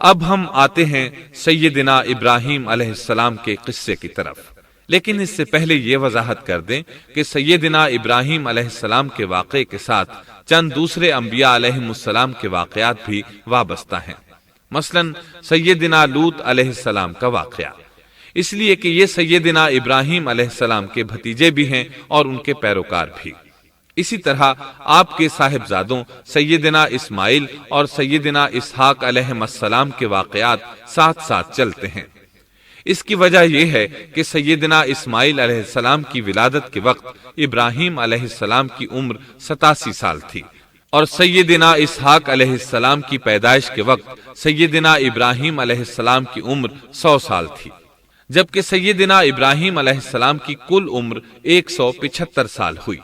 اب ہم آتے ہیں سیدنا ابراہیم علیہ السلام کے قصے کی طرف، لیکن اس سے پہلے یہ وضاحت کر دیں کہ سیدنا ابراہیم علیہ السلام کے واقعے کے ساتھ چند دوسرے انبیاء علیہم السلام کے واقعات بھی وابستہ ہیں، مثلا سیدنا لوط علیہ السلام کا واقعہ، اس لیے کہ یہ سیدنا ابراہیم علیہ السلام کے بھتیجے بھی ہیں اور ان کے پیروکار بھی۔ اسی طرح آپ کے صاحبزادوں سیدنا اسماعیل اور سیدنا اسحاق علیہ السلام کے واقعات ساتھ ساتھ چلتے ہیں۔ اس کی وجہ یہ ہے کہ سیدنا اسماعیل علیہ السلام کی ولادت کے وقت ابراہیم علیہ السلام کی عمر 87 سال تھی، اور سیدنا اسحاق علیہ السلام کی پیدائش کے وقت سیدنا ابراہیم علیہ السلام کی عمر 100 سال تھی، جبکہ سیدنا ابراہیم علیہ السلام کی کل عمر 175 سال ہوئی،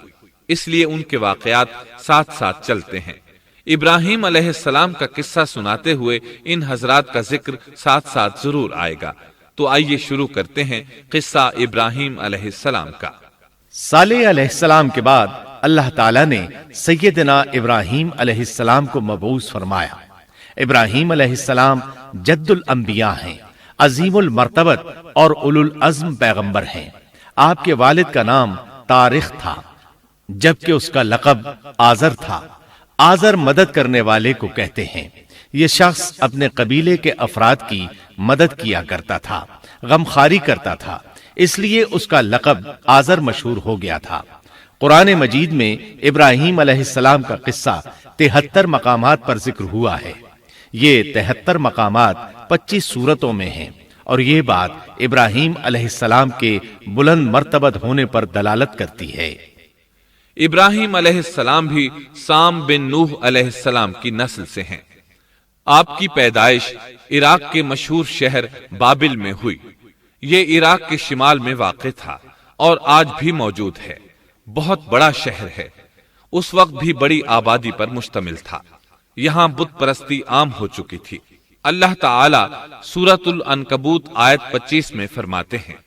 اس لیے ان کے واقعات ساتھ ساتھ چلتے ہیں۔ ابراہیم علیہ السلام کا قصہ سناتے ہوئے ان حضرات کا ذکر ساتھ ساتھ ضرور آئے گا، تو آئیے شروع کرتے ہیں قصہ ابراہیم علیہ السلام کا۔ صالح علیہ السلام کے بعد اللہ تعالیٰ نے سیدنا ابراہیم علیہ السلام کو مبعوث فرمایا۔ ابراہیم علیہ السلام جد الانبیاء ہیں، عظیم المرتبت اور اولو العزم پیغمبر ہیں۔ آپ کے والد کا نام طارق تھا، جبکہ اس کا لقب آزر تھا۔ آزر مدد کرنے والے کو کہتے ہیں۔ یہ شخص اپنے قبیلے کے افراد کی مدد کیا کرتا تھا، غمخواری کرتا تھا، اس لیے اس کا لقب آزر مشہور ہو گیا تھا۔ قرآن مجید میں ابراہیم علیہ السلام کا قصہ 73 مقامات پر ذکر ہوا ہے۔ یہ 73 مقامات 25 سورتوں میں ہیں، اور یہ بات ابراہیم علیہ السلام کے بلند مرتبت ہونے پر دلالت کرتی ہے۔ ابراہیم علیہ السلام بھی سام بن نوح علیہ السلام کی نسل سے ہیں۔ آپ کی پیدائش عراق کے مشہور شہر بابل میں ہوئی۔ یہ عراق کے شمال میں واقع تھا اور آج بھی موجود ہے۔ بہت بڑا شہر ہے، اس وقت بھی بڑی آبادی پر مشتمل تھا۔ یہاں بت پرستی عام ہو چکی تھی۔ اللہ تعالی سورۃ العنکبوت آیت 25 میں فرماتے ہیں،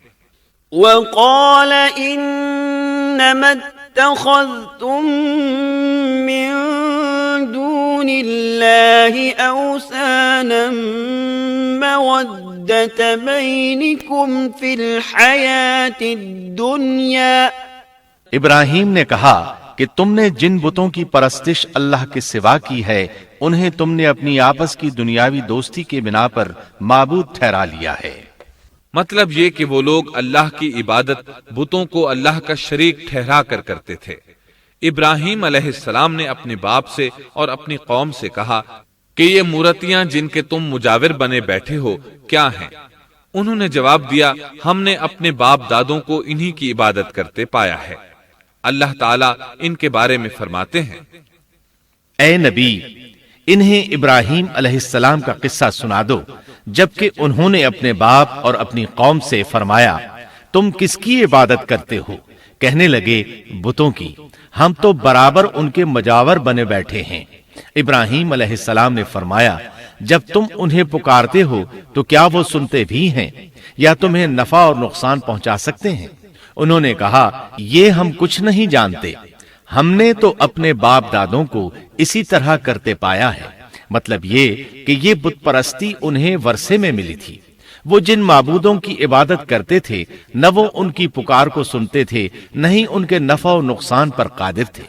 وَقَالَ إِنَّمَا اتَّخَذْتُم مِّن دُونِ اللَّهِ أَوْثَانًا مَّوَدَّةَ بَيْنِكُمْ فِي الْحَيَاةِ الدُّنْيَا۔ ابراہیم نے کہا کہ تم نے جن بتوں کی پرستش اللہ کے سوا کی ہے، انہیں تم نے اپنی آپس کی دنیاوی دوستی کے بنا پر معبود ٹھہرا لیا ہے۔ مطلب یہ کہ وہ لوگ اللہ کی عبادت بتوں کو اللہ کا شریک ٹھہرا کر کرتے تھے۔ ابراہیم علیہ السلام نے اپنے باپ سے اور اپنی قوم سے کہا کہ یہ مورتیاں جن کے تم مجاور بنے بیٹھے ہو کیا ہیں؟ انہوں نے جواب دیا، ہم نے اپنے باپ دادوں کو انہی کی عبادت کرتے پایا ہے۔ اللہ تعالیٰ ان کے بارے میں فرماتے ہیں، اے نبی، انہیں ابراہیم علیہ السلام کا قصہ سنا دو، جبکہ انہوں نے اپنے باپ اور اپنی قوم سے فرمایا، تم کس کی عبادت کرتے ہو؟ کہنے لگے، بتوں کی، ہم تو برابر ان کے مجاور بنے بیٹھے ہیں۔ ابراہیم علیہ السلام نے فرمایا، جب تم انہیں پکارتے ہو تو کیا وہ سنتے بھی ہیں یا تمہیں نفع اور نقصان پہنچا سکتے ہیں؟ انہوں نے کہا، یہ ہم کچھ نہیں جانتے، ہم نے تو اپنے باپ دادوں کو اسی طرح کرتے پایا ہے۔ مطلب یہ کہ یہ بت پرستی انہیں ورثے میں ملی تھی۔ وہ جن معبودوں کی عبادت کرتے تھے، نہ وہ ان کی پکار کو سنتے تھے، نہ ہی ان کے نفع و نقصان پر قادر تھے۔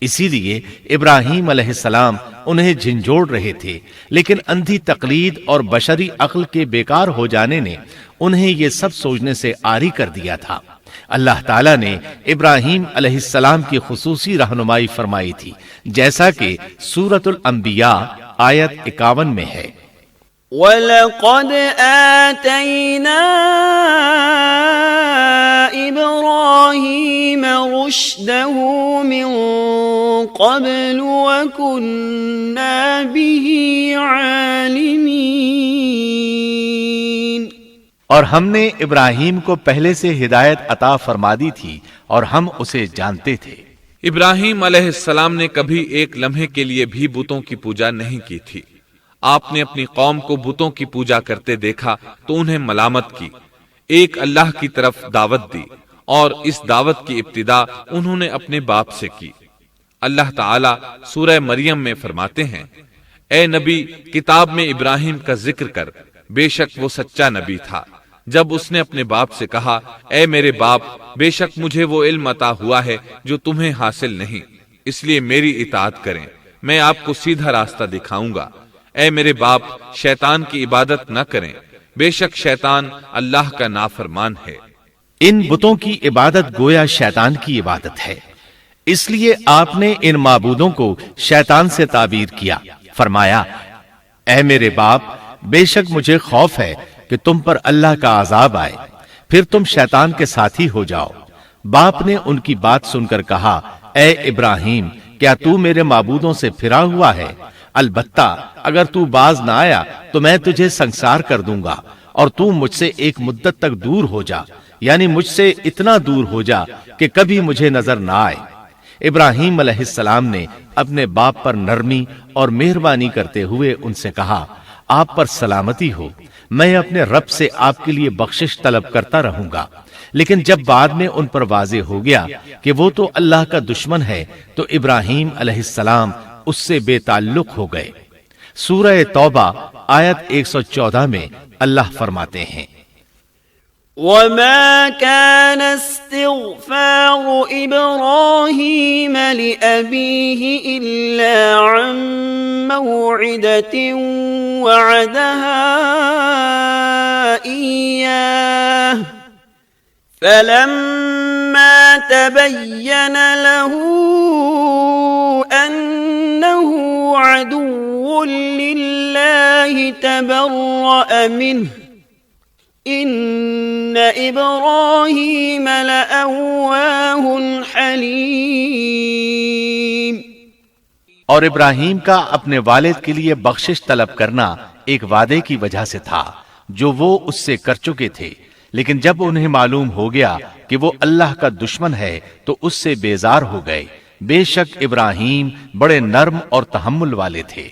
اسی لیے ابراہیم علیہ السلام انہیں جھنجھوڑ رہے تھے، لیکن اندھی تقلید اور بشری عقل کے بیکار ہو جانے نے انہیں یہ سب سوچنے سے عاری کر دیا تھا۔ اللہ تعالیٰ نے ابراہیم علیہ السلام کی خصوصی رہنمائی فرمائی تھی، جیسا کہ سورۃ الانبیاء آیت 51 میں ہے، وَلَقَدْ آتَيْنَا إِبْرَاهِيمَ رُشْدَهُ مِن قَبْلُ وَكُنَّا بِهِ عَالِمِينَ۔ اور ہم نے ابراہیم کو پہلے سے ہدایت عطا فرما دی تھی اور ہم اسے جانتے تھے۔ ابراہیم علیہ السلام نے کبھی ایک لمحے کے لیے بھی بتوں کی پوجا نہیں کی تھی۔ آپ نے اپنی قوم کو بتوں کی پوجا کرتے دیکھا تو انہیں ملامت کی، ایک اللہ کی طرف دعوت دی، اور اس دعوت کی ابتدا انہوں نے اپنے باپ سے کی۔ اللہ تعالیٰ سورہ مریم میں فرماتے ہیں، اے نبی کتاب میں ابراہیم کا ذکر کر، بے شک وہ سچا نبی تھا جب اس نے اپنے باپ سے کہا اے میرے باپ بے شک مجھے وہ علم عطا ہوا ہے جو تمہیں حاصل نہیں، اس لیے میری اطاعت کریں، میں آپ کو سیدھا راستہ دکھاؤں گا۔ اے میرے باپ شیطان کی عبادت نہ کریں، بے شک شیطان اللہ کا نافرمان ہے۔ ان بتوں کی عبادت گویا شیطان کی عبادت ہے، اس لیے آپ نے ان معبودوں کو شیطان سے تعبیر کیا۔ فرمایا اے میرے باپ بے شک مجھے خوف ہے کہ تم پر اللہ کا عذاب آئے، پھر تم شیطان کے ساتھی ہو جاؤ۔ باپ نے ان کی بات سن کر کہا اے ابراہیم کیا تو میرے معبودوں سے پھرا ہوا ہے؟ البتہ اگر تو باز نہ آیا تو میں تجھے سنسار کر دوں گا، اور تو مجھ سے ایک مدت تک دور ہو جا، یعنی مجھ سے اتنا دور ہو جا کہ کبھی مجھے نظر نہ آئے۔ ابراہیم علیہ السلام نے اپنے باپ پر نرمی اور مہربانی کرتے ہوئے ان سے کہا آپ پر سلامتی ہو، میں اپنے رب سے آپ کے لیے بخشش طلب کرتا رہوں گا۔ لیکن جب بعد میں ان پر واضح ہو گیا کہ وہ تو اللہ کا دشمن ہے تو ابراہیم علیہ السلام اس سے بے تعلق ہو گئے۔ سورہ توبہ آیت 114 میں اللہ فرماتے ہیں وما كان استغفار إبراهيم لأبيه إلا عن موعدة وعدها إياه فلما تبين له أنه عدو لله تبرأ منه ان ابراہیم لأواہ حلیم۔ اور ابراہیم کا اپنے والد کے لیے بخشش طلب کرنا ایک وعدے کی وجہ سے تھا جو وہ اس سے کر چکے تھے، لیکن جب انہیں معلوم ہو گیا کہ وہ اللہ کا دشمن ہے تو اس سے بیزار ہو گئے۔ بے شک ابراہیم بڑے نرم اور تحمل والے تھے۔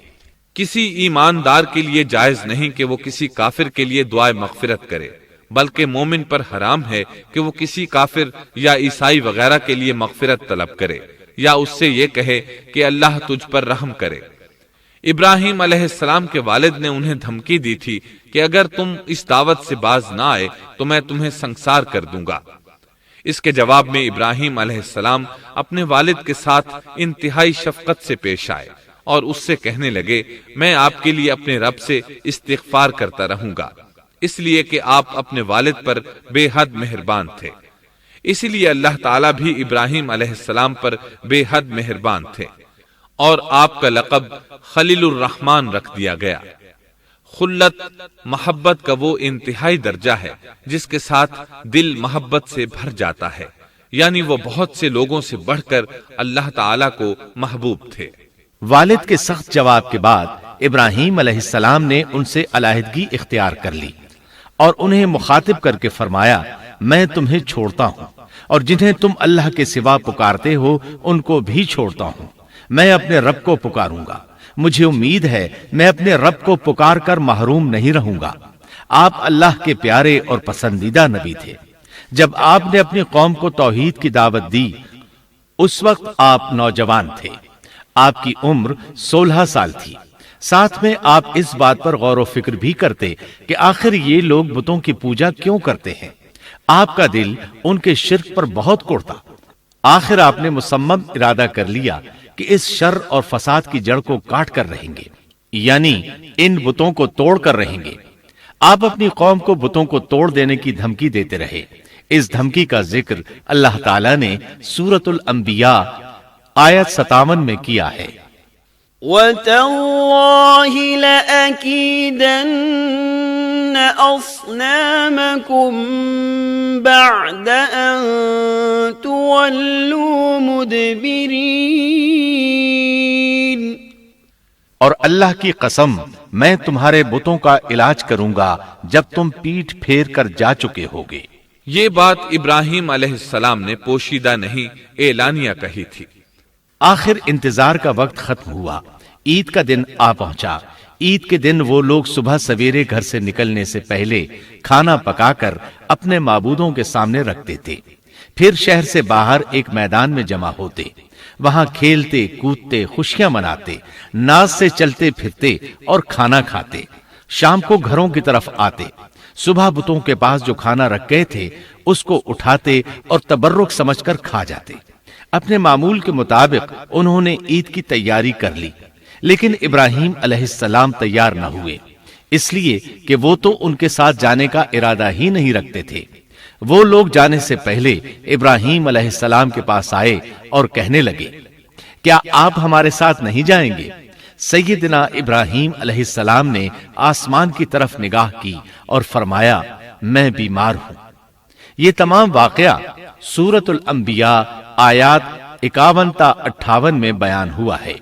کسی ایماندار کے لیے جائز نہیں کہ وہ کسی کافر کے لیے دعائے مغفرت کرے، بلکہ مومن پر حرام ہے کہ وہ کسی کافر یا عیسائی وغیرہ کے لیے مغفرت طلب کرے یا اس سے یہ کہے کہ اللہ تجھ پر رحم کرے۔ ابراہیم علیہ السلام کے والد نے انہیں دھمکی دی تھی کہ اگر تم اس دعوت سے باز نہ آئے تو میں تمہیں سنسار کر دوں گا۔ اس کے جواب میں ابراہیم علیہ السلام اپنے والد کے ساتھ انتہائی شفقت سے پیش آئے اور اس سے کہنے لگے میں آپ کے لیے اپنے رب سے استغفار کرتا رہوں گا، اس لیے کہ آپ اپنے والد پر بے حد مہربان تھے۔ اسی لیے اللہ تعالیٰ بھی ابراہیم علیہ السلام پر بے حد مہربان تھے، اور آپ کا لقب خلیل الرحمن رکھ دیا گیا۔ خلت محبت کا وہ انتہائی درجہ ہے جس کے ساتھ دل محبت سے بھر جاتا ہے، یعنی وہ بہت سے لوگوں سے بڑھ کر اللہ تعالیٰ کو محبوب تھے۔ والد کے سخت جواب کے بعد ابراہیم علیہ السلام نے ان سے علیحدگی اختیار کر لی اور انہیں مخاطب کر کے فرمایا میں تمہیں چھوڑتا ہوں، اور جنہیں تم اللہ کے سوا پکارتے ہو ان کو بھی چھوڑتا ہوں، میں اپنے رب کو پکاروں گا، مجھے امید ہے میں اپنے رب کو پکار کر محروم نہیں رہوں گا۔ آپ اللہ کے پیارے اور پسندیدہ نبی تھے۔ جب آپ نے اپنی قوم کو توحید کی دعوت دی اس وقت آپ نوجوان تھے، آپ کی عمر 16 سال تھی۔ ساتھ میں آپ اس بات پر غور و فکر بھی کرتے کہ آخر یہ لوگ بتوں کی پوجا کیوں کرتے ہیں۔ آپ کا دل ان کے شرک پر بہت کوڑتا۔ آخر آپ نے مصمم ارادہ کر لیا کہ اس شر اور فساد کی جڑ کو کاٹ کر رہیں گے، یعنی ان بتوں کو توڑ کر رہیں گے۔ آپ اپنی قوم کو بتوں کو توڑ دینے کی دھمکی دیتے رہے۔ اس دھمکی کا ذکر اللہ تعالیٰ نے سورۃ الانبیاء آیت 57 میں کیا ہے۔ وَتَاللَّهِ لَأَكِيدَنَّ أَصْنَامَكُمْ بَعْدَ أَن تُوَلُّوا مُدْبِرِينَ۔ اور اللہ کی قسم میں تمہارے بتوں کا علاج کروں گا جب تم پیٹھ پھیر کر جا چکے ہوگے۔ یہ بات ابراہیم علیہ السلام نے پوشیدہ نہیں اعلانیہ کہی تھی۔ آخر انتظار کا وقت ختم ہوا، عید کا دن آ پہنچا۔ عید کے دن وہ لوگ صبح سویرے گھر سے نکلنے سے پہلے کھانا پکا کر اپنے معبودوں کے سامنے رکھتے تھے، پھر شہر سے باہر ایک میدان میں جمع ہوتے۔ وہاں کھیلتے کودتے خوشیاں مناتے، ناز سے چلتے پھرتے اور کھانا کھاتے، شام کو گھروں کی طرف آتے، صبح بتوں کے پاس جو کھانا رکھ گئے تھے اس کو اٹھاتے اور تبرک سمجھ کر کھا جاتے۔ اپنے معمول کے مطابق انہوں نے عید کی تیاری کر لی، لیکن ابراہیم علیہ السلام تیار نہ ہوئے، اس لیے کہ وہ تو ان کے ساتھ جانے کا ارادہ ہی نہیں رکھتے تھے۔ وہ لوگ جانے سے پہلے ابراہیم علیہ السلام کے پاس آئے اور کہنے لگے، کیا آپ ہمارے ساتھ نہیں جائیں گے؟ سیدنا ابراہیم علیہ السلام نے آسمان کی طرف نگاہ کی اور فرمایا، میں بیمار ہوں۔ یہ تمام واقعہ سورۃ الانبیاء آیات 51 تا 58 میں بیان ہوا ہے۔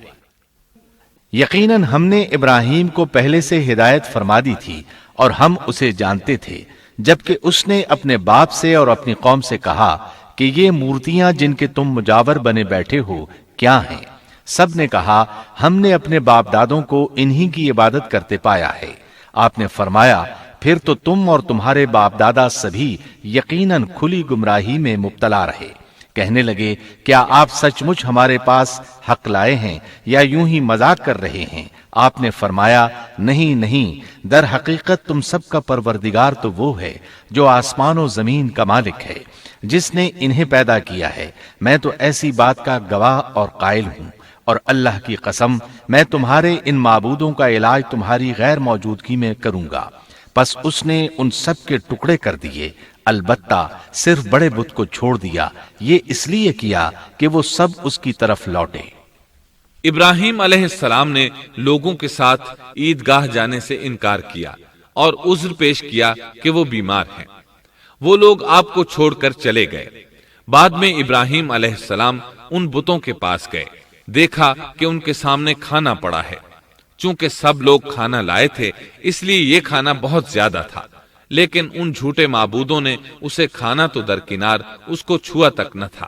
یقیناً ہم نے ابراہیم کو پہلے سے ہدایت فرما دی تھی اور ہم اسے جانتے تھے، جبکہ اس نے اپنے باپ سے اور اپنی قوم سے کہا کہ یہ مورتیاں جن کے تم مجاور بنے بیٹھے ہو کیا ہیں؟ سب نے کہا، ہم نے اپنے باپ دادوں کو انہی کی عبادت کرتے پایا ہے۔ آپ نے فرمایا، پھر تو تم اور تمہارے باپ دادا سبھی یقیناً کھلی گمراہی میں مبتلا رہے۔ کہنے لگے، کیا آپ سچ مچ ہمارے پاس حق لائے ہیں یا یوں ہی مذاق کر رہے ہیں؟ آپ نے فرمایا، نہیں نہیں، در حقیقت تم سب کا پروردگار تو وہ ہے جو آسمان و زمین کا مالک ہے، جس نے انہیں پیدا کیا ہے۔ میں تو ایسی بات کا گواہ اور قائل ہوں، اور اللہ کی قسم میں تمہارے ان معبودوں کا علاج تمہاری غیر موجودگی میں کروں گا۔ پس اس نے ان سب کے ٹکڑے کر دیے، البتہ صرف بڑے بت کو چھوڑ دیا، یہ اس لیے کیا کہ وہ سب اس کی طرف لوٹے۔ ابراہیم علیہ السلام نے لوگوں کے ساتھ عیدگاہ جانے سے انکار کیا اور عذر پیش کیا کہ وہ بیمار ہیں۔ وہ لوگ آپ کو چھوڑ کر چلے گئے۔ بعد میں ابراہیم علیہ السلام ان بتوں کے پاس گئے، دیکھا کہ ان کے سامنے کھانا پڑا ہے۔ چونکہ سب لوگ کھانا لائے تھے اس لیے یہ کھانا بہت زیادہ تھا، لیکن ان جھوٹے معبودوں نے اسے کھانا تو درکنار اس کو چھوا تک نہ تھا۔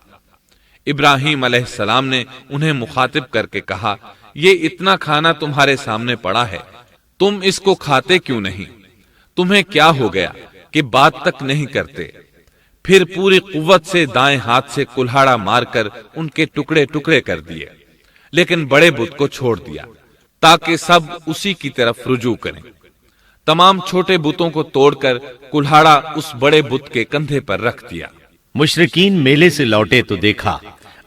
ابراہیم علیہ السلام نے انہیں مخاطب کر کے کہا، یہ اتنا کھانا تمہارے سامنے پڑا ہے، تم اس کو کھاتے کیوں نہیں؟ تمہیں کیا ہو گیا کہ بات تک نہیں کرتے؟ پھر پوری قوت سے دائیں ہاتھ سے کلہاڑا مار کر ان کے ٹکڑے ٹکڑے کر دیے، لیکن بڑے بت کو چھوڑ دیا تاکہ سب اسی کی طرف رجوع کریں۔ تمام چھوٹے بتوں کو توڑ کر کلہاڑا اس بڑے بت کے کندھے پر رکھ دیا۔ مشرکین میلے سے لوٹے تو دیکھا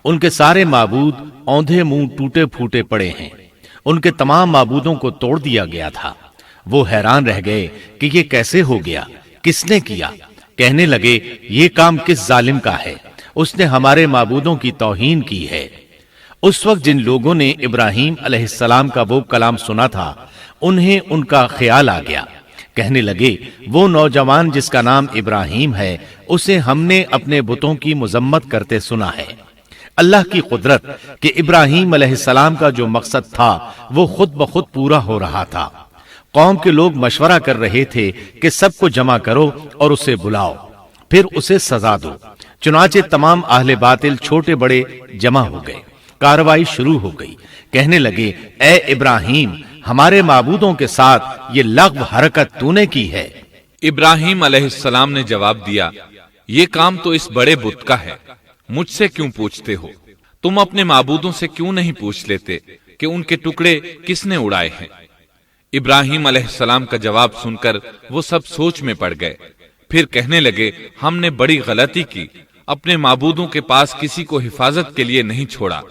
ان کے سارے معبود اوندھے منہ ٹوٹے پھوٹے پڑے ہیں، ان کے تمام معبودوں کو توڑ دیا گیا تھا۔ وہ حیران رہ گئے کہ یہ کیسے ہو گیا، کس نے کیا؟ کہنے لگے، یہ کام کس ظالم کا ہے؟ اس نے ہمارے معبودوں کی توہین کی ہے۔ اس وقت جن لوگوں نے ابراہیم علیہ السلام کا وہ کلام سنا تھا انہیں ان کا خیال آ گیا۔ کہنے لگے، وہ نوجوان جس کا نام ابراہیم ہے اسے ہم نے اپنے بتوں کی مذمت کرتے سنا ہے۔ اللہ کی قدرت کہ ابراہیم علیہ السلام کا جو مقصد تھا وہ خود بخود پورا ہو رہا تھا۔ قوم کے لوگ مشورہ کر رہے تھے کہ سب کو جمع کرو اور اسے بلاؤ، پھر اسے سزا دو۔ چنانچہ تمام اہل باطل چھوٹے بڑے جمع ہو گئے، کارروائی شروع ہو گئی۔ کہنے لگے، اے ابراہیم، ہمارے معبودوں کے ساتھ یہ لغو حرکت تو نے کی ہے۔ ابراہیم علیہ السلام نے جواب دیا، یہ کام تو اس بڑے بت کا ہے، مجھ سے کیوں پوچھتے ہو؟ تم اپنے معبودوں سے کیوں نہیں پوچھ لیتے کہ ان کے ٹکڑے کس نے اڑائے ہیں؟ ابراہیم علیہ السلام کا جواب سن کر وہ سب سوچ میں پڑ گئے۔ پھر کہنے لگے، ہم نے بڑی غلطی کی، اپنے معبودوں کے پاس کسی کو حفاظت کے لیے نہیں چھوڑا۔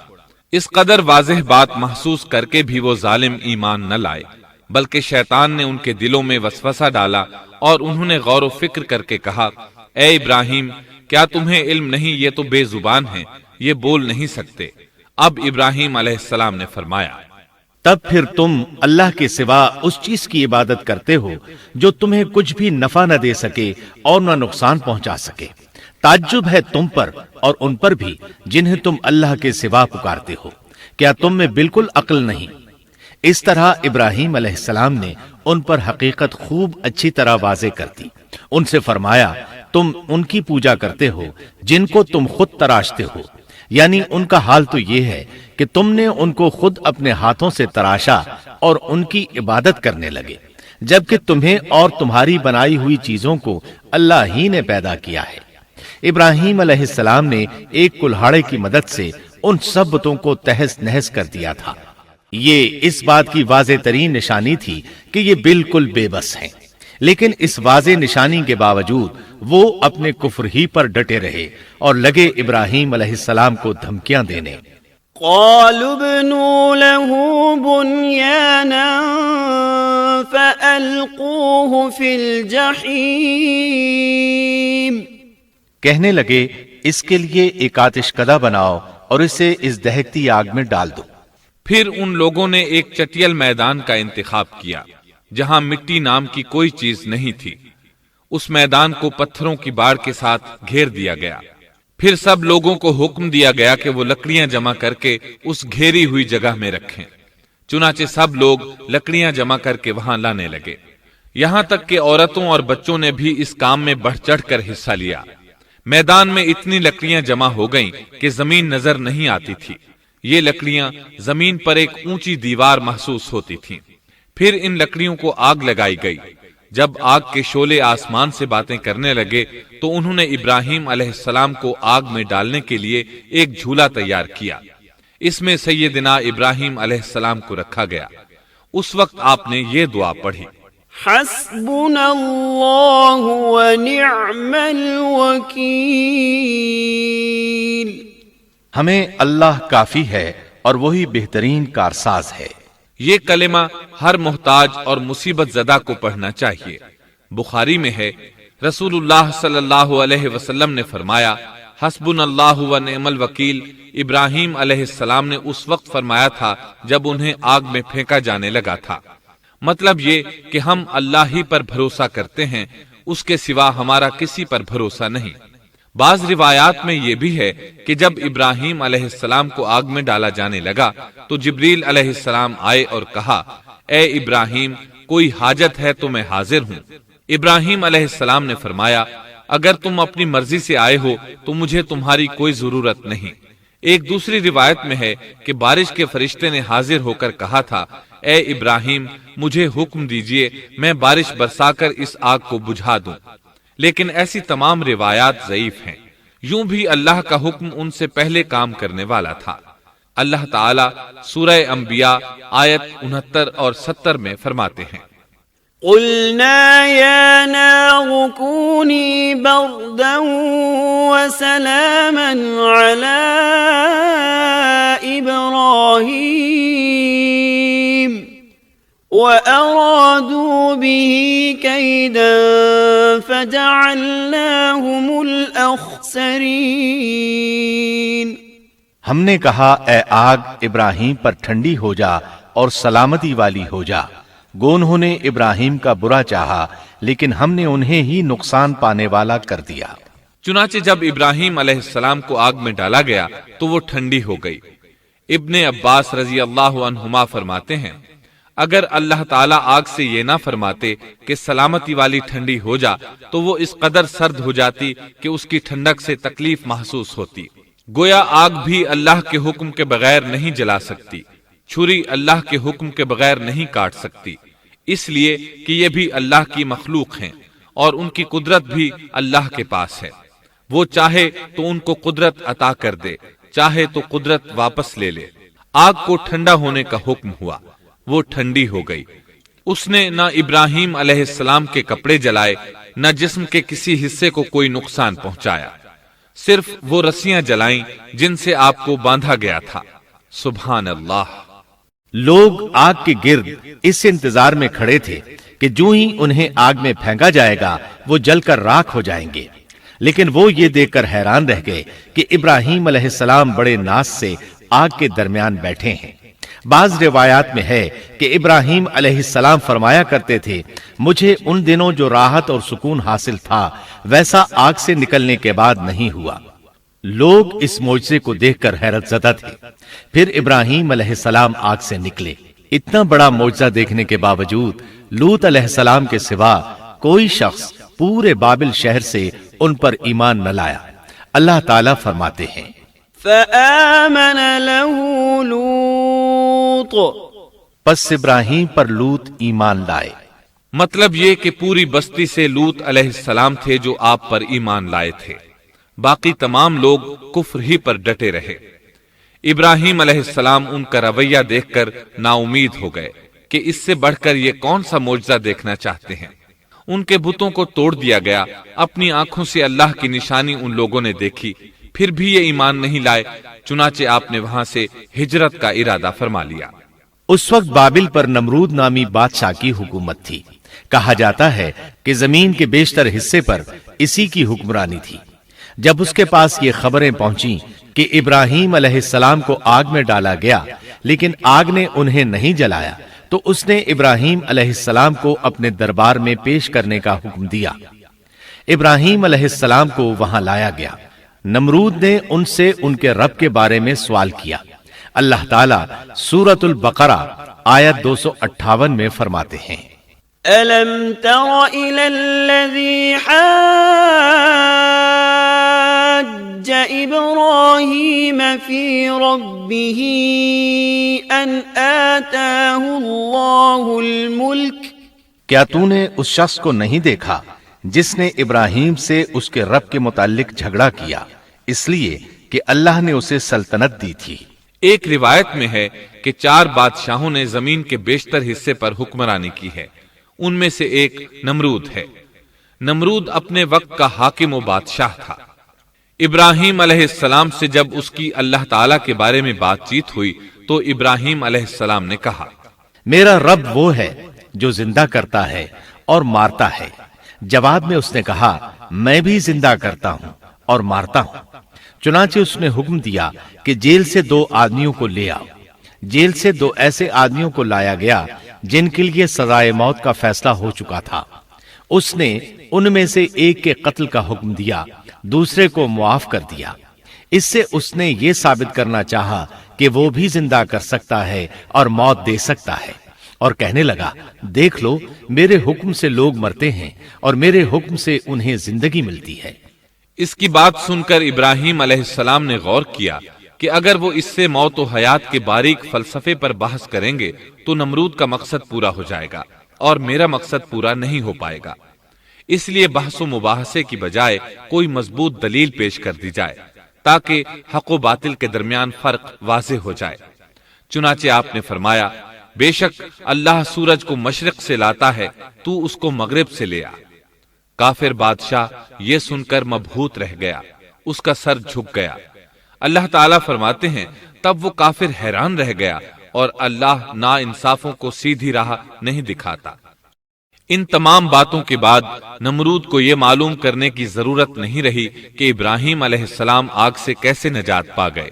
اس قدر واضح بات محسوس کر کے بھی وہ ظالم ایمان نہ لائے، بلکہ شیطان نے ان کے دلوں میں وسوسہ ڈالا اور انہوں نے غور و فکر کر کے کہا، اے ابراہیم، کیا تمہیں علم نہیں؟ یہ تو بے زبان ہیں، یہ بول نہیں سکتے۔ اب ابراہیم علیہ السلام نے فرمایا، تب پھر تم اللہ کے سوا اس چیز کی عبادت کرتے ہو جو تمہیں کچھ بھی نفع نہ دے سکے اور نہ نقصان پہنچا سکے۔ تعجب ہے تم پر اور ان پر بھی جنہیں تم اللہ کے سوا پکارتے ہو، کیا تم میں بالکل عقل نہیں؟ اس طرح ابراہیم علیہ السلام نے ان پر حقیقت خوب اچھی طرح واضح کر دی۔ ان سے فرمایا، تم ان کی پوجا کرتے ہو جن کو تم خود تراشتے ہو، یعنی ان کا حال تو یہ ہے کہ تم نے ان کو خود اپنے ہاتھوں سے تراشا اور ان کی عبادت کرنے لگے، جبکہ تمہیں اور تمہاری بنائی ہوئی چیزوں کو اللہ ہی نے پیدا کیا ہے۔ ابراہیم علیہ السلام نے ایک کلہاڑے کی مدد سے ان سب بتوں کو تہس نہس کر دیا تھا۔ یہ اس بات کی واضح ترین نشانی تھی کہ یہ بالکل بے بس ہیں، لیکن اس واضح نشانی کے باوجود وہ اپنے کفر ہی پر ڈٹے رہے اور لگے ابراہیم علیہ السلام کو دھمکیاں دینے۔ قالوا ابنوا له بنيانا فألقوه في الجحيم، کہنے لگے اس کے لیے ایک آتش کدہ بناؤ اور اسے اس دہکتی آگ میں ڈال دو۔ پھر ان لوگوں نے ایک چٹیل میدان کا انتخاب کیا جہاں مٹی نام کی کوئی چیز نہیں تھی۔ اس میدان کو پتھروں کی باڑ کے ساتھ گھیر دیا گیا۔ پھر سب لوگوں کو حکم دیا گیا کہ وہ لکڑیاں جمع کر کے اس گھیری ہوئی جگہ میں رکھیں۔ چنانچہ سب لوگ لکڑیاں جمع کر کے وہاں لانے لگے، یہاں تک کہ عورتوں اور بچوں نے بھی اس کام میں بڑھ چڑھ کر حصہ لیا۔ میدان میں اتنی لکڑیاں جمع ہو گئیں کہ زمین نظر نہیں آتی تھی۔ یہ لکڑیاں زمین پر ایک اونچی دیوار محسوس ہوتی تھیں۔ پھر ان لکڑیوں کو آگ لگائی گئی۔ جب آگ کے شعلے آسمان سے باتیں کرنے لگے تو انہوں نے ابراہیم علیہ السلام کو آگ میں ڈالنے کے لیے ایک جھولا تیار کیا۔ اس میں سیدنا ابراہیم علیہ السلام کو رکھا گیا۔ اس وقت آپ نے یہ دعا پڑھی، حسبنا اللہ ونعم الوکیل، ہمیں اللہ کافی ہے اور وہی بہترین کارساز ہے۔ یہ کلمہ ہر محتاج اور مصیبت زدہ کو پڑھنا چاہیے۔ بخاری میں ہے، رسول اللہ صلی اللہ علیہ وسلم نے فرمایا، حسبنا اللہ و نعم الوکیل ابراہیم علیہ السلام نے اس وقت فرمایا تھا جب انہیں آگ میں پھینکا جانے لگا تھا۔ مطلب یہ کہ ہم اللہ ہی پر بھروسہ کرتے ہیں، اس کے سوا ہمارا کسی پر بھروسہ نہیں۔ بعض روایات میں یہ بھی ہے کہ جب ابراہیم علیہ السلام کو آگ میں ڈالا جانے لگا تو جبریل علیہ السلام آئے اور کہا، اے ابراہیم، کوئی حاجت ہے تو میں حاضر ہوں۔ ابراہیم علیہ السلام نے فرمایا، اگر تم اپنی مرضی سے آئے ہو تو مجھے تمہاری کوئی ضرورت نہیں۔ ایک دوسری روایت میں ہے کہ بارش کے فرشتے نے حاضر ہو کر کہا تھا، اے ابراہیم، مجھے حکم دیجئے میں بارش برسا کر اس آگ کو بجھا دوں۔ لیکن ایسی تمام روایات ضعیف ہیں۔ یوں بھی اللہ کا حکم ان سے پہلے کام کرنے والا تھا۔ اللہ تعالیٰ سورہ انبیاء آیت 69 اور 70 میں فرماتے ہیں، قلنا يا نار كوني بردا وسلاما على إبراهيم وأرادوا به كيدا فجعلناهم الأخسرين۔ ہم نے کہا، اے آگ ابراہیم پر ٹھنڈی ہو جا اور سلامتی والی ہو جا۔ گو انہوں نے ابراہیم کا برا چاہا لیکن ہم نے انہیں ہی نقصان پانے والا کر دیا۔ چنانچہ جب ابراہیم علیہ السلام کو آگ میں ڈالا گیا تو وہ ٹھنڈی ہو گئی۔ ابن عباس رضی اللہ عنہما فرماتے ہیں، اگر اللہ تعالیٰ آگ سے یہ نہ فرماتے کہ سلامتی والی ٹھنڈی ہو جا تو وہ اس قدر سرد ہو جاتی کہ اس کی ٹھنڈک سے تکلیف محسوس ہوتی۔ گویا آگ بھی اللہ کے حکم کے بغیر نہیں جلا سکتی، چھری اللہ کے حکم کے بغیر نہیں کاٹ سکتی، اس لیے کہ یہ بھی اللہ کی مخلوق ہیں اور ان کی قدرت بھی اللہ کے پاس ہے۔ وہ چاہے تو ان کو قدرت عطا کر دے، چاہے تو قدرت واپس لے لے۔ آگ کو ٹھنڈا ہونے کا حکم ہوا، وہ ٹھنڈی ہو گئی۔ اس نے نہ ابراہیم علیہ السلام کے کپڑے جلائے، نہ جسم کے کسی حصے کو کوئی نقصان پہنچایا، صرف وہ رسیاں جلائیں جن سے آپ کو باندھا گیا تھا۔ سبحان اللہ۔ لوگ آگ کے گرد اس انتظار میں کھڑے تھے کہ جو ہی انہیں آگ میں پھینکا جائے گا وہ جل کر راکھ ہو جائیں گے، لیکن وہ یہ دیکھ کر حیران رہ گئے کہ ابراہیم علیہ السلام بڑے ناز سے آگ کے درمیان بیٹھے ہیں۔ بعض روایات میں ہے کہ ابراہیم علیہ السلام فرمایا کرتے تھے، مجھے ان دنوں جو راحت اور سکون حاصل تھا ویسا آگ سے نکلنے کے بعد نہیں ہوا۔ لوگ اس معجزے کو دیکھ کر حیرت زدہ تھے۔ پھر ابراہیم علیہ السلام آگ سے نکلے۔ اتنا بڑا معجزہ دیکھنے کے باوجود لوط علیہ السلام کے سوا کوئی شخص پورے بابل شہر سے ان پر ایمان نہ لایا۔ اللہ تعالیٰ فرماتے ہیں، فآمن له لوط، پس ابراہیم پر لوط ایمان لائے۔ مطلب یہ کہ پوری بستی سے لوط علیہ السلام تھے جو آپ پر ایمان لائے تھے، باقی تمام لوگ کفر ہی پر ڈٹے رہے۔ ابراہیم علیہ السلام ان کا رویہ دیکھ کر نا امید ہو گئے کہ اس سے بڑھ کر یہ کون سا معجزہ دیکھنا چاہتے ہیں۔ ان کے بتوں کو توڑ دیا گیا، اپنی آنکھوں سے اللہ کی نشانی ان لوگوں نے دیکھی، پھر بھی یہ ایمان نہیں لائے، چنانچہ آپ نے وہاں سے ہجرت کا ارادہ فرما لیا۔ اس وقت بابل پر نمرود نامی بادشاہ کی حکومت تھی۔ کہا جاتا ہے کہ زمین کے بیشتر حصے پر اسی کی حکمرانی تھی۔ جب اس کے پاس یہ خبریں پہنچیں کہ ابراہیم علیہ السلام کو آگ میں ڈالا گیا لیکن آگ نے انہیں نہیں جلایا، تو اس نے ابراہیم علیہ السلام کو اپنے دربار میں پیش کرنے کا حکم دیا۔ ابراہیم علیہ السلام کو وہاں لایا گیا۔ نمرود نے ان سے ان کے رب کے بارے میں سوال کیا۔ اللہ تعالیٰ سورۃ البقرہ آیت 258 میں فرماتے ہیں، أَلَمْ تَرَ إِلَى الَّذِي حَاجَّ إِبْرَاهِيمَ فِي رَبِّهِ أَنْ آتَاهُ اللَّهُ الْمُلْكَ۔ کیا تو نے اس شخص کو نہیں دیکھا جس نے ابراہیم سے اس کے رب کے متعلق جھگڑا کیا اس لیے کہ اللہ نے اسے سلطنت دی تھی؟ ایک روایت میں ہے کہ 4 بادشاہوں نے زمین کے بیشتر حصے پر حکمرانی کی ہے، ان میں سے ایک نمرود ہے۔ نمرود اپنے وقت کا حاکم و بادشاہ تھا۔ ابراہیم علیہ السلام سے جب اس کی اللہ تعالیٰ کے بارے میں بات چیت ہوئی تو ابراہیم علیہ السلام نے کہا، میرا رب وہ ہے جو زندہ کرتا ہے اور مارتا ہے۔ جواب میں اس نے کہا، میں بھی زندہ کرتا ہوں اور مارتا ہوں۔ چنانچہ اس نے حکم دیا کہ جیل سے 2 آدمیوں کو لے آؤ۔ جیل سے 2 ایسے آدمیوں کو لایا گیا جن کے لیے سزائے موت کا فیصلہ ہو چکا تھا۔ اس نے ان میں سے ایک کے قتل کا حکم دیا، دوسرے کو معاف کر دیا۔ اس سے اس نے یہ ثابت کرنا چاہا کہ وہ بھی زندہ کر سکتا ہے اور موت دے سکتا ہے، اور کہنے لگا، دیکھ لو میرے حکم سے لوگ مرتے ہیں اور میرے حکم سے انہیں زندگی ملتی ہے۔ اس کی بات سن کر ابراہیم علیہ السلام نے غور کیا کہ اگر وہ اس سے موت و حیات کے باریک فلسفے پر بحث کریں گے تو نمرود کا مقصد پورا ہو جائے گا اور میرا مقصد پورا نہیں ہو پائے گا۔ اس لیے بحث و مباحثے کی بجائے کوئی مضبوط دلیل پیش کر دی جائے تاکہ حق و باطل کے درمیان فرق واضح ہو جائے۔ چنانچہ آپ نے فرمایا، بے شک اللہ سورج کو مشرق سے لاتا ہے، تو اس کو مغرب سے لے آ۔ کافر بادشاہ یہ سن کر مبہوت رہ گیا، اس کا سر جھک گیا۔ اللہ تعالیٰ فرماتے ہیں، تب وہ کافر حیران رہ گیا اور اللہ نا انصافوں کو سیدھی راہ نہیں دکھاتا۔ ان تمام باتوں کے بعد نمرود کو یہ معلوم کرنے کی ضرورت نہیں رہی کہ ابراہیم علیہ السلام آگ سے کیسے نجات پا گئے،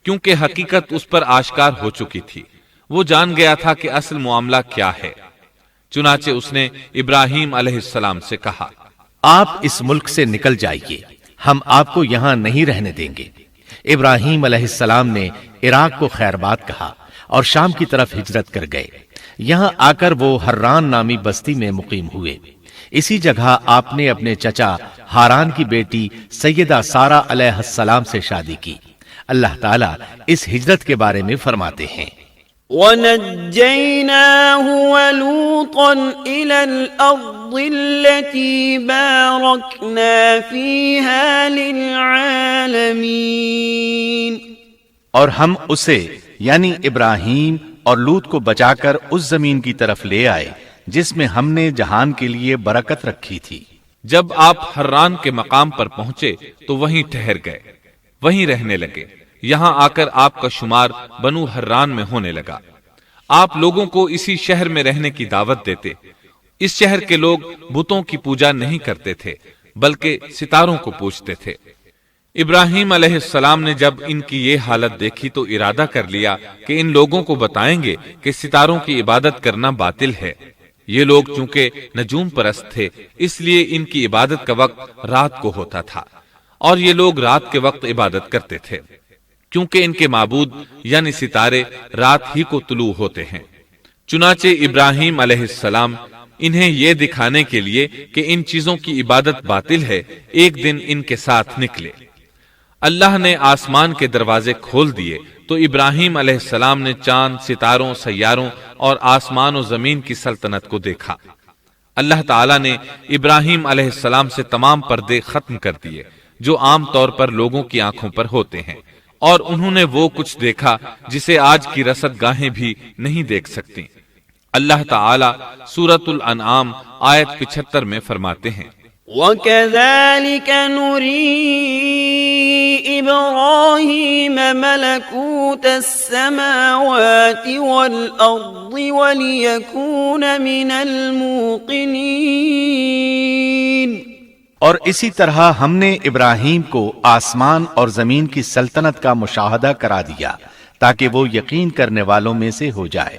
کیونکہ حقیقت اس پر آشکار ہو چکی تھی۔ وہ جان گیا تھا کہ اصل معاملہ کیا ہے۔ چنانچہ اس نے ابراہیم علیہ السلام سے کہا، آپ اس ملک سے نکل جائیے، ہم آپ کو یہاں نہیں رہنے دیں گے۔ ابراہیم علیہ السلام نے عراق کو خیر بات کہا اور شام کی طرف ہجرت کر گئے۔ یہاں آ کر وہ حران نامی بستی میں مقیم ہوئے۔ اسی جگہ آپ نے اپنے چچا ہاران کی بیٹی سیدہ سارہ علیہ السلام سے شادی کی۔ اللہ تعالیٰ اس ہجرت کے بارے میں فرماتے ہیں، وَنَجَّيْنَاهُ وَلُوطًا إِلَى الْأَرْضِ الَّتِي بَارَكْنَا فِيهَا لِلْعَالَمِينَ۔ اور ہم اسے یعنی ابراہیم اور لوط کو بچا کر اس زمین کی طرف لے آئے جس میں ہم نے جہان کے لیے برکت رکھی تھی۔ جب آپ حران کے مقام پر پہنچے تو وہیں ٹھہر گئے، وہیں رہنے لگے۔ یہاں آ کر آپ کا شمار بنو حران میں ہونے لگا۔ آپ لوگوں کو اسی شہر میں رہنے کی دعوت دیتے۔ اس شہر کے لوگ بتوں کی پوجا نہیں کرتے تھے بلکہ ستاروں کو پوجتے تھے۔ ابراہیم علیہ السلام نے جب ان کی یہ حالت دیکھی تو ارادہ کر لیا کہ ان لوگوں کو بتائیں گے کہ ستاروں کی عبادت کرنا باطل ہے۔ یہ لوگ چونکہ نجوم پرست تھے اس لیے ان کی عبادت کا وقت رات کو ہوتا تھا، اور یہ لوگ رات کے وقت عبادت کرتے تھے کیونکہ ان کے معبود یعنی ستارے رات ہی کو طلوع ہوتے ہیں۔ چنانچہ ابراہیم علیہ السلام انہیں یہ دکھانے کے لیے کہ ان چیزوں کی عبادت باطل ہے ایک دن ان کے ساتھ نکلے۔ اللہ نے آسمان کے دروازے کھول دیے تو ابراہیم علیہ السلام نے چاند، ستاروں، سیاروں اور آسمان و زمین کی سلطنت کو دیکھا۔ اللہ تعالیٰ نے ابراہیم علیہ السلام سے تمام پردے ختم کر دیے جو عام طور پر لوگوں کی آنکھوں پر ہوتے ہیں، اور انہوں نے وہ کچھ دیکھا جسے آج کی رصد گاہیں بھی نہیں دیکھ سکتی۔ اللہ تعالی سورۃ الانعام آیت 75 میں فرماتے ہیں، وَكَذَلِكَ نُرِي إِبْرَاهِيمَ مَلَكُوتَ السَّمَاوَاتِ وَالْأَرْضِ وَلِيَكُونَ مِنَ الْمُوقِنِينَ۔ اور اسی طرح ہم نے ابراہیم کو آسمان اور زمین کی سلطنت کا مشاہدہ کرا دیا تاکہ وہ یقین کرنے والوں میں سے ہو جائے۔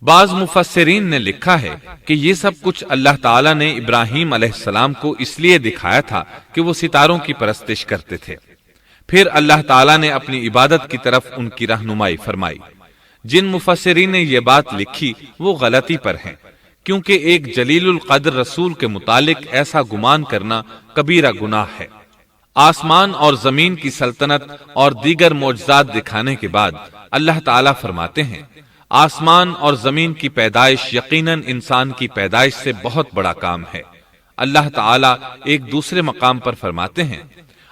بعض مفسرین نے لکھا ہے کہ یہ سب کچھ اللہ تعالیٰ نے ابراہیم علیہ السلام کو اس لیے دکھایا تھا کہ وہ ستاروں کی پرستش کرتے تھے، پھر اللہ تعالیٰ نے اپنی عبادت کی طرف ان کی رہنمائی فرمائی۔ جن مفسرین نے یہ بات لکھی وہ غلطی پر ہیں، کیونکہ ایک جلیل القدر رسول کے متعلق ایسا گمان کرنا کبیرہ گناہ ہے۔ آسمان اور زمین کی سلطنت اور دیگر معجزات دکھانے کے بعد اللہ تعالیٰ فرماتے ہیں، آسمان اور زمین کی پیدائش یقیناً انسان کی پیدائش سے بہت بڑا کام ہے۔ اللہ تعالیٰ ایک دوسرے مقام پر فرماتے ہیں،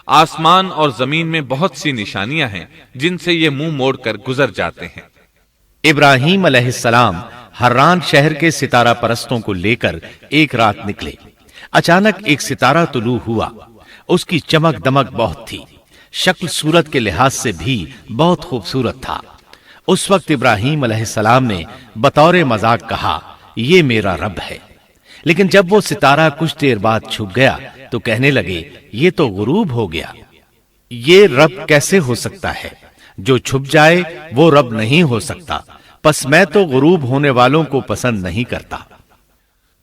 آسمان اور زمین میں بہت سی نشانیاں ہیں جن سے یہ منہ موڑ کر گزر جاتے ہیں۔ ابراہیم علیہ السلام حران شہر کے ستارہ پرستوں کو لے کر ایک رات نکلے۔ اچانک ایک ستارہ طلوع ہوا، اس کی چمک دمک بہت تھی، شکل صورت کے لحاظ سے بھی بہت خوبصورت تھا۔ اس وقت ابراہیم علیہ السلام نے بطور مذاق کہا، یہ میرا رب ہے۔ لیکن جب وہ ستارہ کچھ دیر بعد چھپ گیا تو کہنے لگے، یہ تو غروب ہو گیا، یہ رب کیسے ہو سکتا ہے؟ جو چھپ جائے وہ رب نہیں ہو سکتا، پس میں تو غروب ہونے والوں کو پسند نہیں کرتا۔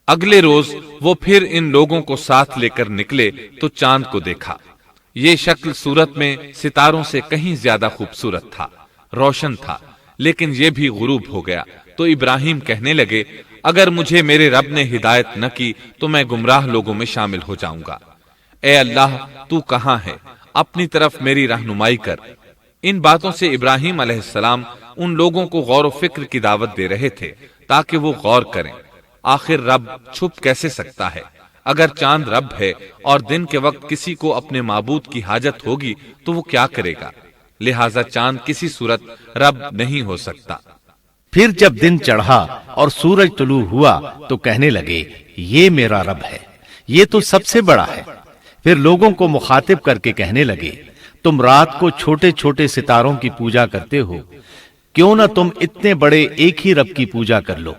اگلے روز وہ پھر ان لوگوں کو ساتھ لے کر نکلے تو چاند کو دیکھا۔ یہ شکل صورت میں ستاروں سے کہیں زیادہ خوبصورت تھا، روشن تھا، لیکن یہ بھی غروب ہو گیا تو ابراہیم کہنے لگے، اگر مجھے میرے رب نے ہدایت نہ کی تو میں گمراہ لوگوں میں شامل ہو جاؤں گا۔ اے اللہ، تو کہاں ہے؟ اپنی طرف میری رہنمائی کر۔ ان باتوں سے ابراہیم علیہ السلام ان لوگوں کو غور و فکر کی دعوت دے رہے تھے تاکہ وہ غور کریں، آخر رب چھپ کیسے سکتا ہے؟ اگر چاند رب ہے اور دن کے وقت کسی کو اپنے معبود کی حاجت ہوگی تو وہ کیا کرے گا؟ لہذا چاند کسی صورت رب نہیں ہو سکتا۔ پھر جب دن چڑھا اور سورج طلوع ہوا تو کہنے لگے، یہ میرا رب ہے، یہ تو سب سے بڑا ہے۔ پھر لوگوں کو مخاطب کر کے کہنے لگے، تم رات کو چھوٹے چھوٹے ستاروں کی پوجا کرتے ہو، کیوں نہ تم اتنے بڑے ایک ہی رب کی پوجا کر لو۔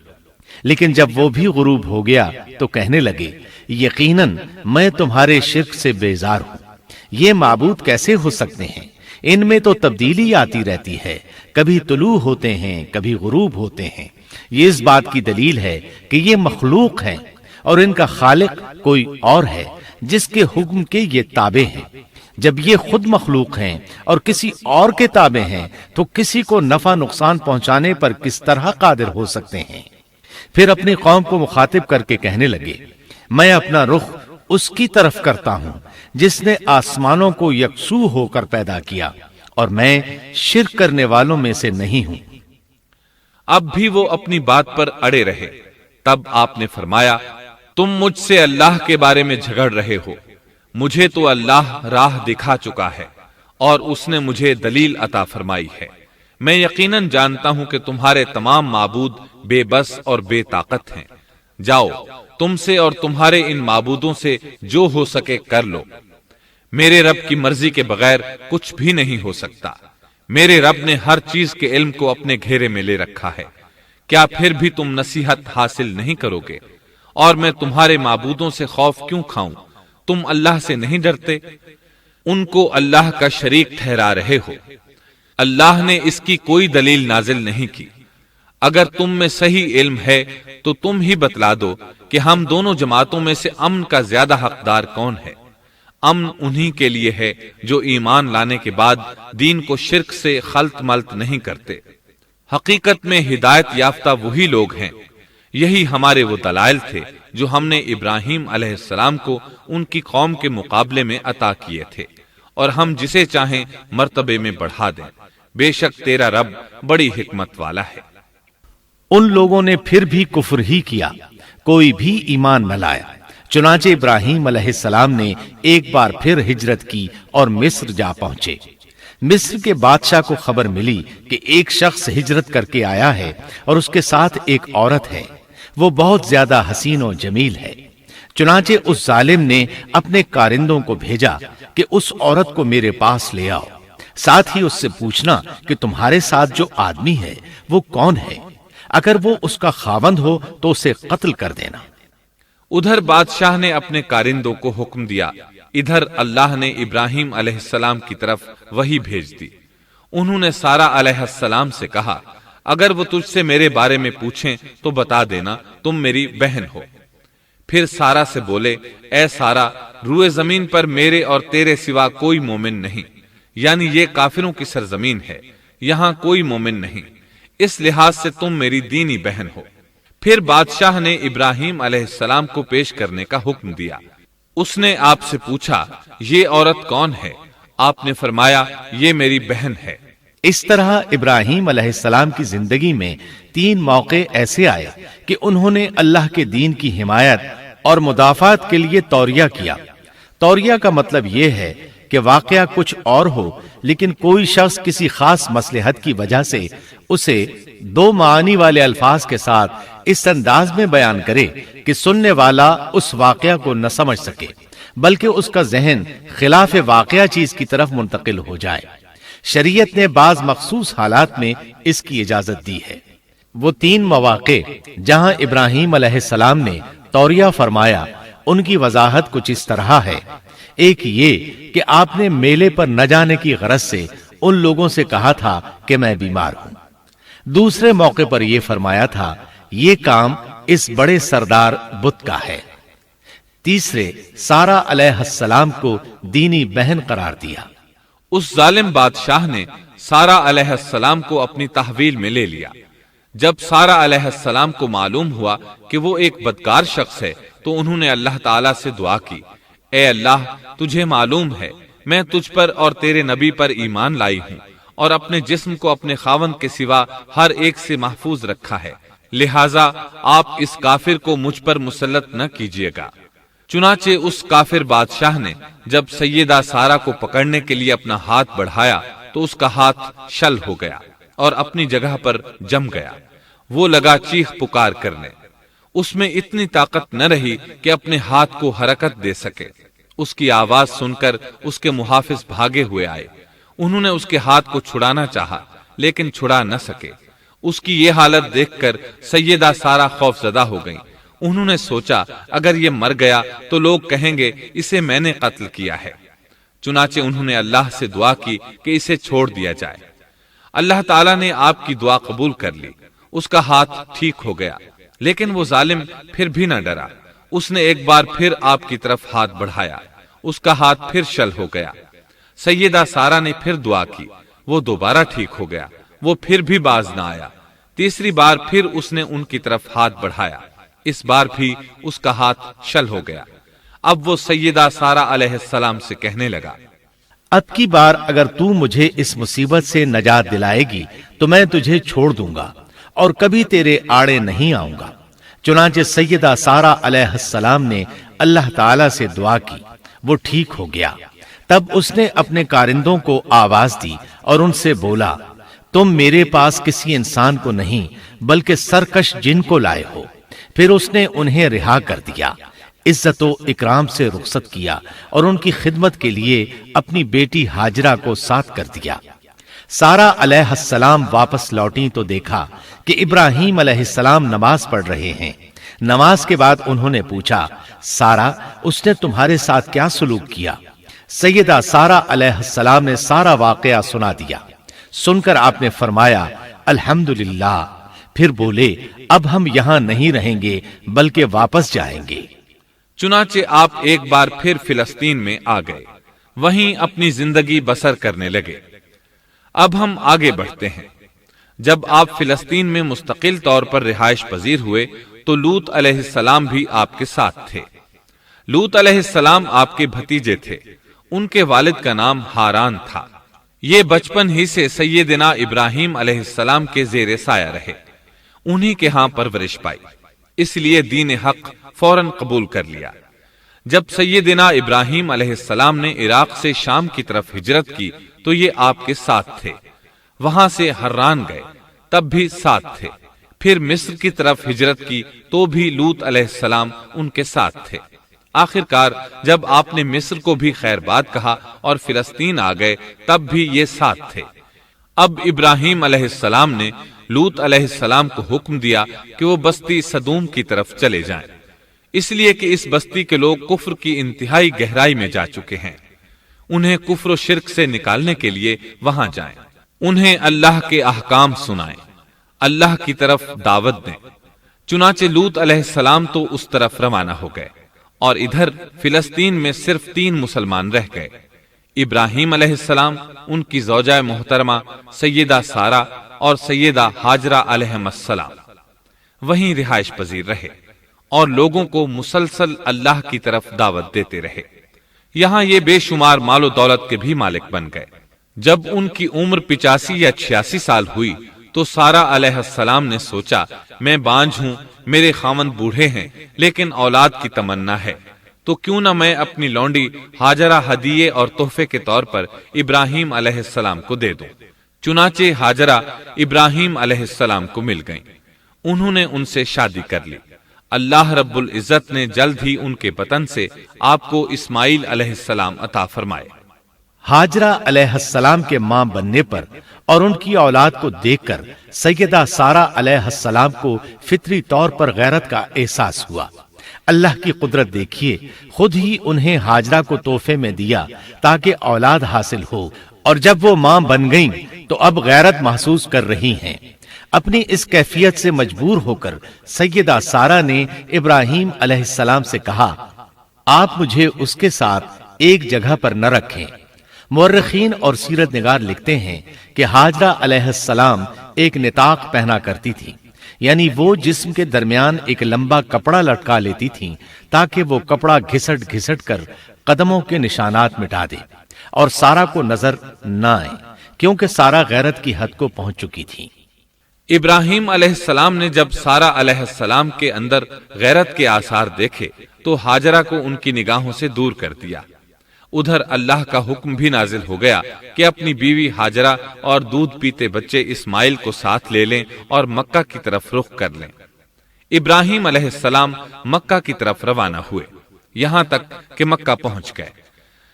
لیکن جب وہ بھی غروب ہو گیا تو کہنے لگے، یقیناً میں تمہارے شرک سے بیزار ہوں، یہ معبود کیسے ہو سکتے ہیں؟ ان میں تو تبدیلی آتی رہتی ہے، کبھی طلوع ہوتے ہیں کبھی غروب ہوتے ہیں۔ یہ اس بات کی دلیل ہے کہ یہ مخلوق ہیں اور ان کا خالق کوئی اور ہے جس کے حکم کے یہ تابع ہیں۔ جب یہ خود مخلوق ہیں اور کسی اور کے تابع ہیں تو کسی کو نفع نقصان پہنچانے پر کس طرح قادر ہو سکتے ہیں؟ پھر اپنی قوم کو مخاطب کر کے کہنے لگے، میں اپنا رخ اس کی طرف کرتا ہوں جس نے آسمانوں کو یکسو ہو کر پیدا کیا، اور میں شرک کرنے والوں میں سے نہیں ہوں۔ اب بھی وہ اپنی بات پر اڑے رہے۔ تب آپ نے فرمایا، تم مجھ سے اللہ کے بارے میں جھگڑ رہے ہو، مجھے تو اللہ راہ دکھا چکا ہے اور اس نے مجھے دلیل عطا فرمائی ہے۔ میں یقیناً جانتا ہوں کہ تمہارے تمام معبود بے بس اور بے طاقت ہیں۔ جاؤ، تم سے اور تمہارے ان معبودوں سے جو ہو سکے کر لو، میرے رب کی مرضی کے بغیر کچھ بھی نہیں ہو سکتا۔ میرے رب نے ہر چیز کے علم کو اپنے گھیرے میں لے رکھا ہے، کیا پھر بھی تم نصیحت حاصل نہیں کرو گے؟ اور میں تمہارے معبودوں سے خوف کیوں کھاؤں؟ تم اللہ سے نہیں ڈرتے؟ ان کو اللہ کا شریک ٹھہرا رہے ہو۔ اللہ نے اس کی کوئی دلیل نازل نہیں کی۔ اگر تم میں صحیح علم ہے تو تم ہی بتلا دو کہ ہم دونوں جماعتوں میں سے امن کا زیادہ حقدار کون ہے۔ امن انہی کے لیے ہے جو ایمان لانے کے بعد دین کو شرک سے خلط ملط نہیں کرتے۔ حقیقت میں ہدایت یافتہ وہی لوگ ہیں۔ یہی ہمارے وہ دلائل تھے جو ہم نے ابراہیم علیہ السلام کو ان کی قوم کے مقابلے میں عطا کیے تھے، اور ہم جسے چاہیں مرتبے میں بڑھا دیں۔ بے شک تیرا رب بڑی حکمت والا ہے۔ ان لوگوں نے پھر بھی کفر ہی کیا، کوئی بھی ایمان نہ لایا۔ چنانچہ ابراہیم علیہ السلام نے ایک بار پھر ہجرت کی اور مصر جا پہنچے۔ مصر کے بادشاہ کو خبر ملی کہ ایک شخص ہجرت کر کے آیا ہے اور اس کے ساتھ ایک عورت ہے، وہ بہت زیادہ حسین و جمیل ہے۔ چنانچہ اس ظالم نے اپنے کارندوں کو بھیجا کہ اس عورت کو میرے پاس لے آؤ، ساتھ ہی اس سے پوچھنا کہ تمہارے ساتھ جو آدمی ہے وہ کون ہے، اگر وہ اس کا خاوند ہو تو اسے قتل کر دینا۔ ادھر بادشاہ نے اپنے کارندوں کو حکم دیا، ادھر اللہ نے ابراہیم علیہ السلام کی طرف وحی بھیج دی۔ انہوں نے سارا علیہ السلام سے کہا، اگر وہ تجھ سے میرے بارے میں پوچھیں تو بتا دینا تم میری بہن ہو۔ پھر سارا سے بولے، اے سارا، روئے زمین پر میرے اور تیرے سوا کوئی مومن نہیں، یعنی یہ کافروں کی سرزمین ہے، یہاں کوئی مومن نہیں، اس لحاظ سے تم میری دینی بہن ہو۔ پھر بادشاہ نے ابراہیم علیہ السلام کو پیش کرنے کا حکم دیا۔ اس نے آپ سے پوچھا، یہ عورت کون ہے؟ آپ نے فرمایا، یہ میری بہن ہے۔ اس طرح ابراہیم علیہ السلام کی زندگی میں 3 موقع ایسے آئے کہ انہوں نے اللہ کے دین کی حمایت اور مدافعت کے لیے توریہ کیا۔ توریہ کا مطلب یہ ہے کہ واقعہ کچھ اور ہو لیکن کوئی شخص کسی خاص مصلحت کی وجہ سے اسے 2 معانی والے الفاظ کے ساتھ اس انداز میں بیان کرے کہ سننے والا اس واقعہ کو نہ سمجھ سکے بلکہ اس کا ذہن خلاف واقعہ چیز کی طرف منتقل ہو جائے۔ شریعت نے بعض مخصوص حالات میں اس کی اجازت دی ہے۔ وہ 3 مواقع جہاں ابراہیم علیہ السلام نے توریہ فرمایا، ان کی وضاحت کچھ اس طرح ہے۔ ایک یہ کہ آپ نے میلے پر نہ جانے کی غرض سے ان لوگوں سے کہا تھا کہ میں بیمار ہوں۔ دوسرے موقع پر یہ فرمایا تھا، یہ کام اس بڑے سردار بت کا ہے۔ تیسرے، سارا علیہ السلام کو دینی بہن قرار دیا۔ اس ظالم بادشاہ نے سارا علیہ السلام کو اپنی تحویل میں لے لیا۔ جب سارا علیہ السلام کو معلوم ہوا کہ وہ ایک بدکار شخص ہے تو انہوں نے اللہ تعالیٰ سے دعا کی، اے اللہ، تجھے معلوم ہے میں تجھ پر اور تیرے نبی پر ایمان لائی ہوں اور اپنے جسم کو اپنے خاوند کے سوا ہر ایک سے محفوظ رکھا ہے، لہٰذا آپ اس کافر کو مجھ پر مسلط نہ کیجیے گا۔ چنانچہ اس کافر بادشاہ نے جب سیدہ سارا کو پکڑنے کے لیے اپنا ہاتھ بڑھایا تو اس کا ہاتھ شل ہو گیا اور اپنی جگہ پر جم گیا۔ وہ لگا چیخ پکار کرنے، اس میں اتنی طاقت نہ رہی کہ اپنے ہاتھ کو حرکت دے سکے۔ اس کی آواز سن کر اس کے محافظ بھاگے ہوئے آئے، انہوں نے اس کے ہاتھ کو چھڑانا چاہا لیکن چھڑا نہ سکے۔ اس کی یہ حالت دیکھ کر سیدہ سارا خوف زدہ ہو گئیں۔ انہوں نے سوچا اگر یہ مر گیا تو لوگ کہیں گے اسے میں نے قتل کیا ہے۔ چنانچہ انہوں نے اللہ سے دعا کی کہ اسے چھوڑ دیا جائے۔ اللہ تعالیٰ نے آپ کی دعا قبول کر لی، اس کا ہاتھ ٹھیک ہو گیا، لیکن وہ ظالم پھر بھی نہ ڈرا۔ اس نے ایک بار پھر آپ کی طرف ہاتھ بڑھایا، اس کا ہاتھ پھر شل ہو گیا۔ سیدہ سارا نے پھر دعا کی، وہ دوبارہ ٹھیک ہو گیا، وہ پھر بھی باز نہ آیا۔ تیسری بار پھر اس نے ان کی طرف ہاتھ بڑھایا، اس بار بھی اس کا ہاتھ شل ہو گیا۔ اب وہ سیدہ سارا علیہ السلام سے کہنے لگا، اب کی بار اگر تو مجھے اس مصیبت سے نجات دلائے گی تو میں تجھے چھوڑ دوں گا اور کبھی تیرے آڑے نہیں آؤں گا۔ چنانچہ سیدہ سارا علیہ السلام نے اللہ تعالی سے دعا کی، وہ ٹھیک ہو گیا۔ تب اس نے اپنے کارندوں کو آواز دی اور ان سے بولا، تم میرے پاس کسی انسان کو نہیں بلکہ سرکش جن کو لائے ہو۔ پھر اس نے انہیں رہا کر دیا، عزت و اکرام سے رخصت کیا اور ان کی خدمت کے لیے اپنی بیٹی ہاجرہ کو ساتھ کر دیا۔ سارا علیہ السلام واپس لوٹی تو دیکھا کہ ابراہیم علیہ السلام نماز پڑھ رہے ہیں۔ نماز کے بعد انہوں نے پوچھا، سارا، اس نے تمہارے ساتھ کیا سلوک کیا؟ سیدہ سارا علیہ السلام نے سارا واقعہ سنا دیا۔ سن کر آپ نے فرمایا، الحمدللہ۔ پھر بولے، اب ہم یہاں نہیں رہیں گے بلکہ واپس جائیں گے۔ چنانچہ آپ ایک بار پھر فلسطین میں آ گئے، وہیں اپنی زندگی بسر کرنے لگے۔ اب ہم آگے بڑھتے ہیں۔ جب آپ فلسطین میں مستقل طور پر رہائش پذیر ہوئے تو لوط علیہ السلام بھی آپ کے ساتھ تھے۔ لوط علیہ السلام آپ کے بھتیجے تھے، ان کے والد کا نام ہاران تھا۔ یہ بچپن ہی سے سیدنا ابراہیم علیہ السلام کے زیر سایہ رہے، انہی کے ہاں پرورش پائی، اس لیے دین حق فوراً قبول کر لیا۔ جب سیدنا ابراہیم علیہ السلام نے عراق سے شام کی طرف ہجرت کی تو یہ آپ کے ساتھ تھے، وہاں سے حران گئے تب بھی ساتھ تھے، پھر مصر کی طرف ہجرت کی تو بھی لوط علیہ السلام ان کے ساتھ تھے۔ آخر کار جب آپ نے مصر کو بھی خیر بات کہا اور فلسطین آ گئے تب بھی یہ ساتھ تھے۔ اب ابراہیم علیہ السلام نے لوط علیہ السلام کو حکم دیا کہ وہ بستی سدوم کی طرف چلے جائیں، اس لیے کہ اس بستی کے لوگ کفر کی انتہائی گہرائی میں جا چکے ہیں، انہیں کفر و شرک سے نکالنے کے لیے وہاں جائیں، انہیں اللہ کے احکام سنائیں، اللہ کی طرف دعوت دیں۔ چنانچہ لوط علیہ السلام تو اس طرف روانہ ہو گئے، اور ادھر فلسطین میں صرف 3 مسلمان رہ گئے، ابراہیم علیہ السلام، ان کی زوجہ محترمہ سیدہ سارہ اور سیدہ ہاجرہ علیہ السلام وہیں رہائش پذیر رہے اور لوگوں کو مسلسل اللہ کی طرف دعوت دیتے رہے۔ یہاں یہ بے شمار مال و دولت کے بھی مالک بن گئے۔ جب ان کی عمر 85 یا 86 سال ہوئی تو سارہ علیہ السلام نے سوچا، میں بانجھ ہوں، میرے خاوند بوڑھے ہیں، لیکن اولاد کی تمنا ہے، تو کیوں نہ میں اپنی لونڈی ہاجرہ ہدیے اور تحفے کے طور پر ابراہیم علیہ السلام کو دے دوں۔ چنانچہ ہاجرہ ابراہیم علیہ السلام کو مل گئیں، انہوں نے ان سے شادی کر لی۔ اللہ رب العزت نے جلد ہی ان کے بطن سے آپ کو اسماعیل علیہ السلام عطا فرمائے۔ ہاجرہ علیہ السلام کے ماں بننے پر اور ان کی اولاد کو دیکھ کر سیدہ سارہ علیہ السلام کو فطری طور پر غیرت کا احساس ہوا۔ اللہ کی قدرت دیکھیے، خود ہی انہیں ہاجرہ کو تحفے میں دیا تاکہ اولاد حاصل ہو، اور جب وہ ماں بن گئیں تو اب غیرت محسوس کر رہی ہیں۔ اپنی اس کیفیت سے مجبور ہو کر سیدہ سارہ نے ابراہیم علیہ السلام سے کہا، آپ مجھے اس کے ساتھ ایک جگہ پر نہ رکھیں۔ مورخین اور سیرت نگار لکھتے ہیں کہ ہاجرہ علیہ السلام ایک نطاق پہنا کرتی تھی، یعنی وہ جسم کے درمیان ایک لمبا کپڑا لٹکا لیتی تھی تاکہ وہ کپڑا گھسٹ گھسٹ کر قدموں کے نشانات مٹا دے اور سارہ کو نظر نہ آئے، کیونکہ سارہ غیرت کی حد کو پہنچ چکی تھی۔ ابراہیم علیہ السلام نے جب سارہ علیہ السلام کے اندر غیرت کے آثار دیکھے تو ہاجرہ کو ان کی نگاہوں سے دور کر دیا۔ ادھر اللہ کا حکم بھی نازل ہو گیا کہ اپنی بیوی ہاجرہ اور دودھ پیتے بچے اسماعیل کو ساتھ لے لیں اور مکہ کی طرف رخ کر لیں۔ ابراہیم علیہ السلام مکہ کی طرف روانہ ہوئے، یہاں تک کہ مکہ پہنچ گئے۔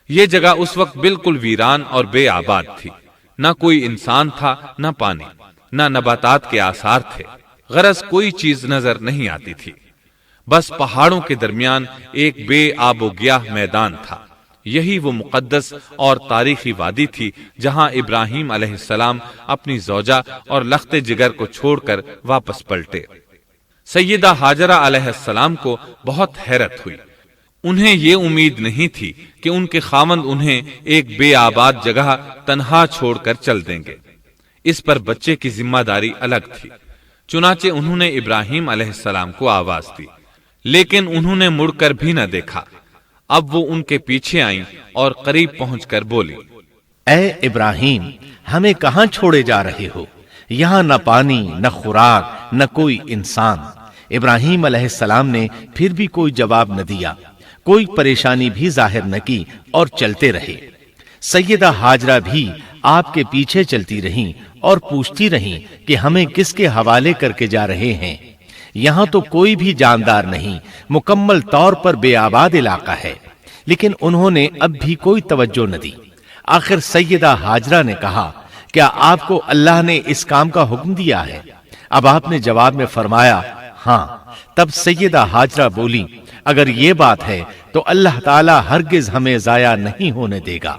یہ جگہ اس وقت بالکل ویران اور بے آباد تھی، نہ کوئی انسان تھا، نہ پانی، نہ نباتات کے آثار تھے، غرض کوئی چیز نظر نہیں آتی تھی، بس پہاڑوں کے درمیان ایک بے آب و گیاہ میدان تھا۔ یہی وہ مقدس اور تاریخی وادی تھی جہاں ابراہیم علیہ السلام اپنی زوجہ اور لخت جگر کو چھوڑ کر واپس پلٹے۔ سیدہ ہاجرہ علیہ السلام کو بہت حیرت ہوئی، انہیں یہ امید نہیں تھی کہ ان کے خاوند انہیں ایک بے آباد جگہ تنہا چھوڑ کر چل دیں گے، اس پر بچے کی ذمہ داری الگ تھی۔ چنانچہ انہوں نے ابراہیم علیہ السلام کو آواز دی، لیکن انہوں نے مڑ کر بھی نہ دیکھا۔ اب وہ ان کے پیچھے آئیں اور قریب پہنچ کر بولی، اے ابراہیم، ہمیں کہاں چھوڑے جا رہے ہو؟ یہاں نہ پانی، نہ خوراک، نہ کوئی انسان۔ ابراہیم علیہ السلام نے پھر بھی کوئی جواب نہ دیا، کوئی پریشانی بھی ظاہر نہ کی اور چلتے رہے۔ سیدہ ہاجرہ بھی آپ کے پیچھے چلتی رہیں اور پوچھتی رہیں کہ ہمیں کس کے حوالے کر کے جا رہے ہیں؟ یہاں تو کوئی بھی جاندار نہیں، مکمل طور پر بے آباد علاقہ ہے، لیکن انہوں نے اب بھی کوئی توجہ نہ دی۔ آخر سیدہ ہاجرہ نے کہا، کیا آپ کو اللہ نے اس کام کا حکم دیا ہے؟ اب آپ نے جواب میں فرمایا، ہاں۔ تب سیدہ ہاجرہ بولی، اگر یہ بات ہے تو اللہ تعالی ہرگز ہمیں ضائع نہیں ہونے دے گا۔